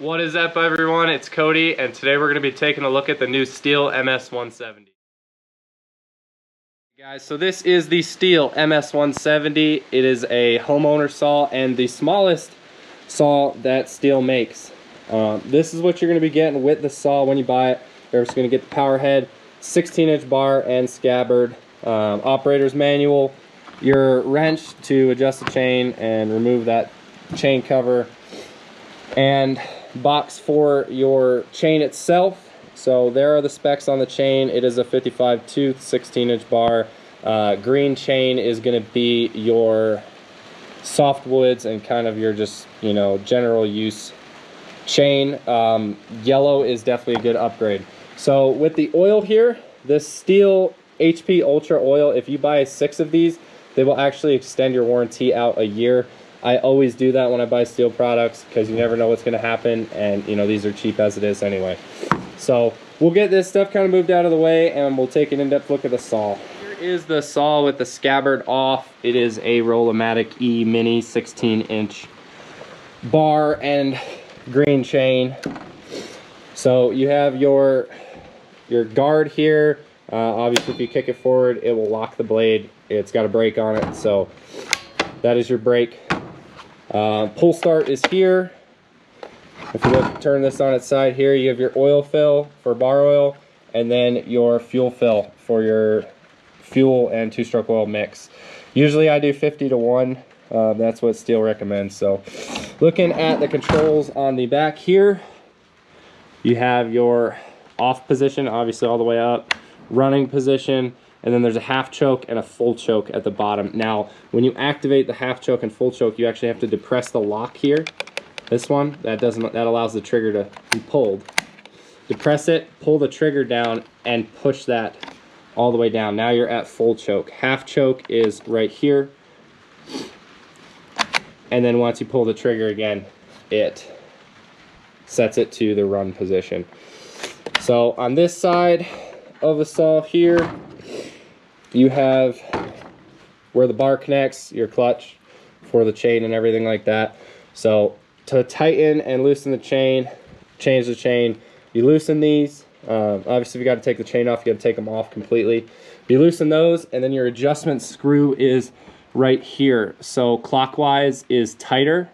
What is up, everyone? It's Cody, and today we're going to be taking a look at the new Stihl MS170. Guys, so this is the Stihl MS170. It is a homeowner saw and the smallest saw that Stihl makes. This is what you're going to be getting with the saw when you buy it. You're just going to get the power head, 16-inch bar and scabbard, operator's manual, your wrench to adjust the chain and remove that chain cover, and box for your chain itself. So there are the specs on the chain. It is a 55 tooth 16-inch bar. Green chain is going to be your softwoods and kind of your just, you know, general use chain. Yellow is definitely a good upgrade. So with the oil here, this Stihl HP Ultra oil, if you buy 6 of these, they will actually extend your warranty out a year. I always do that when I buy Stihl products because you never know what's going to happen, and you know, these are cheap as it is anyway. So we'll get this stuff kind of moved out of the way and we'll take an in-depth look at the saw. Here is the saw with the scabbard off. It is a Roll-O-Matic E Mini 16-inch bar and green chain. So you have your guard here. Obviously if you kick it forward, it will lock the blade. It's got a brake on it, so that is your brake. Pull start is here. If you look, turn this on its side here, you have your oil fill for bar oil, and then your fuel fill for your fuel and 2-stroke oil mix. Usually I do 50-to-1. That's what Stihl recommends. So looking at the controls on the back here, you have your off position, obviously all the way up, running position, and then there's a half choke and a full choke at the bottom. Now, when you activate the half choke and full choke, you actually have to depress the lock here. This one, that allows the trigger to be pulled. Depress it, pull the trigger down, and push that all the way down. Now you're at full choke. Half choke is right here. And then once you pull the trigger again, it sets it to the run position. So on this side of the saw here, you have where the bar connects, your clutch for the chain and everything like that. So to tighten and loosen the chain, change the chain, you loosen these. Obviously if you got to take the chain off, you got to take them off completely. You loosen those, and then your adjustment screw is right here. So clockwise is tighter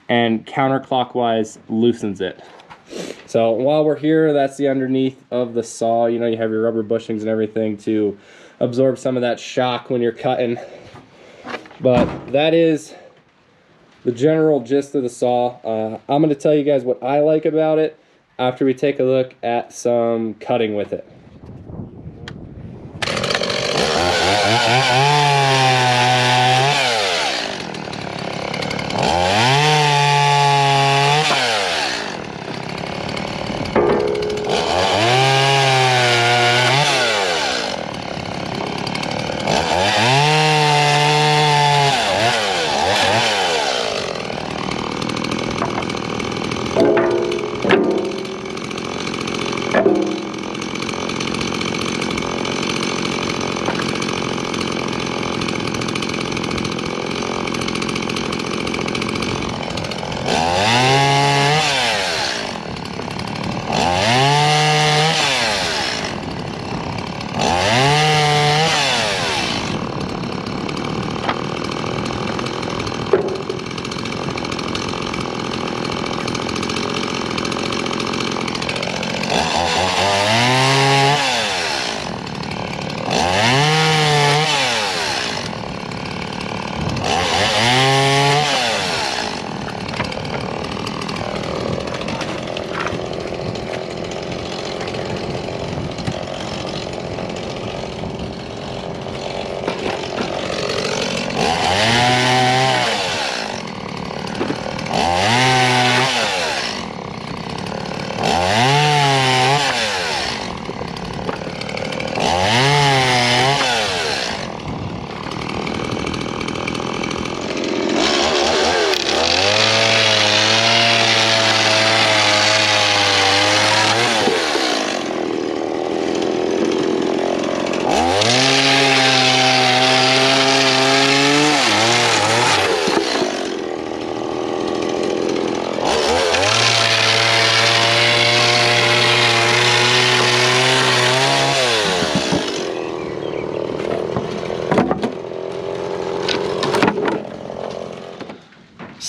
and counterclockwise loosens it. So while we're here, that's the underneath of the saw. You know, you have your rubber bushings and everything to absorb some of that shock when you're cutting. But that is the general gist of the saw. I'm going to tell you guys what I like about it after we take a look at some cutting with it.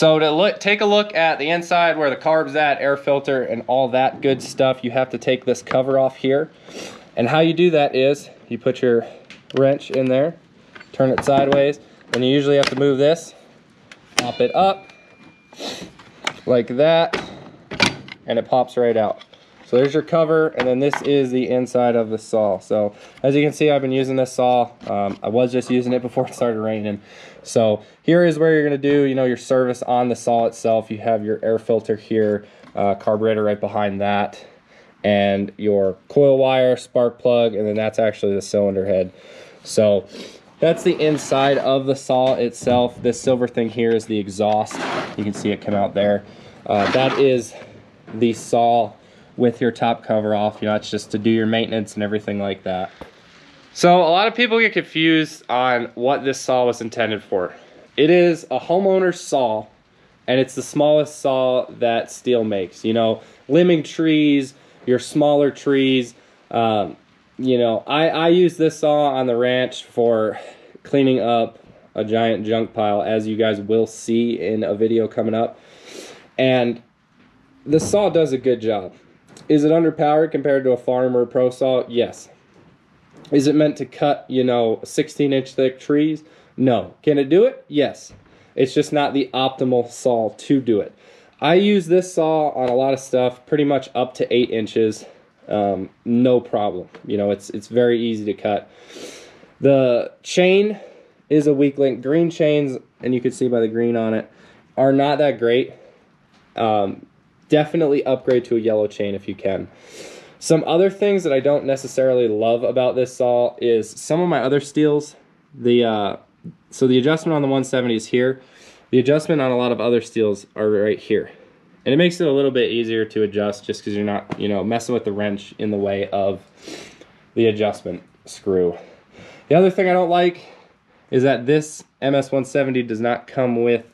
So to take a look at the inside where the carb's at, air filter, and all that good stuff, you have to take this cover off here. And how you do that is you put your wrench in there, turn it sideways, and you usually have to move this, pop it up like that, and it pops right out. So there's your cover, and then this is the inside of the saw. So as you can see, I've been using this saw. I was just using it before it started raining. So here is where you're gonna do, you know, your service on the saw itself. You have your air filter here, carburetor right behind that, and your coil wire, spark plug, and then that's actually the cylinder head. So that's the inside of the saw itself. This silver thing here is the exhaust. You can see it come out there. That is the saw with your top cover off. You know, it's just to do your maintenance and everything like that. So a lot of people get confused on what this saw was intended for. It is a homeowner saw, and it's the smallest saw that Stihl makes. You know, limbing trees, your smaller trees. You know, I use this saw on the ranch for cleaning up a giant junk pile, as you guys will see in a video coming up. And the saw does a good job. Is it underpowered compared to a farm or a pro saw? Yes. Is it meant to cut, you know, 16-inch thick trees? No. Can it do it? Yes. It's just not the optimal saw to do it. I use this saw on a lot of stuff, pretty much up to 8 inches. No problem. You know, it's very easy to cut. The chain is a weak link. Green chains, and you can see by the green on it, are not that great. Definitely upgrade to a yellow chain if you can. Some other things that I don't necessarily love about this saw is some of my other Stihls. So the adjustment on the 170 is here. The adjustment on a lot of other Stihls are right here. And it makes it a little bit easier to adjust just because you're not, you know, messing with the wrench in the way of the adjustment screw. The other thing I don't like is that this MS170 does not come with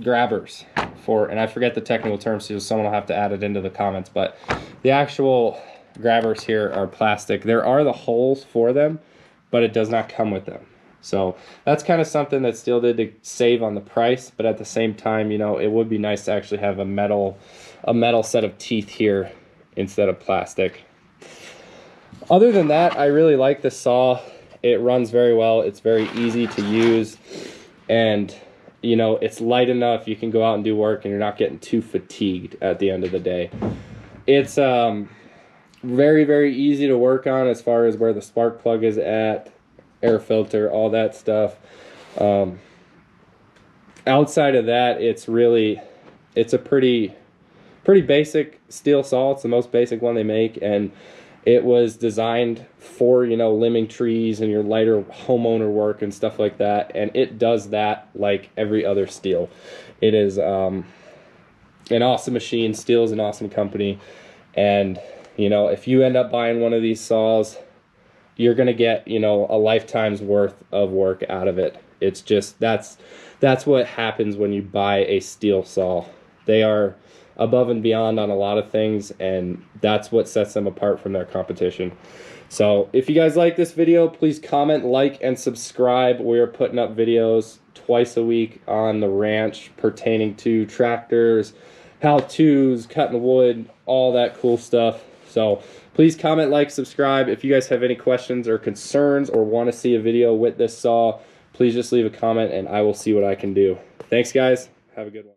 grabbers for, and I forget the technical term, so someone will have to add it into the comments, but the actual grabbers here are plastic. There are the holes for them, but it does not come with them. So that's kind of something that Stihl did to save on the price, but at the same time, you know, it would be nice to actually have a metal set of teeth here instead of plastic. Other than that, I really like this saw. It runs very well. It's very easy to use, and you know, it's light enough you can go out and do work and you're not getting too fatigued at the end of the day. It's very, very easy to work on as far as where the spark plug is at, air filter, all that stuff. Outside of that, it's a pretty basic Stihl saw. It's the most basic one they make, and it was designed for, you know, limbing trees and your lighter homeowner work and stuff like that, and it does that like every other Stihl. It is an awesome machine. Stihl is an awesome company, and you know, if you end up buying one of these saws, you're gonna get, you know, a lifetime's worth of work out of it. It's just that's what happens when you buy a Stihl saw. They are above and beyond on a lot of things, and that's what sets them apart from their competition. So if you guys like this video, please comment, like, and subscribe. We are putting up videos twice a week on the ranch pertaining to tractors, how-tos, cutting wood, all that cool stuff. So please comment, like, subscribe. If you guys have any questions or concerns or want to see a video with this saw, please just leave a comment and I will see what I can do. Thanks guys, have a good one.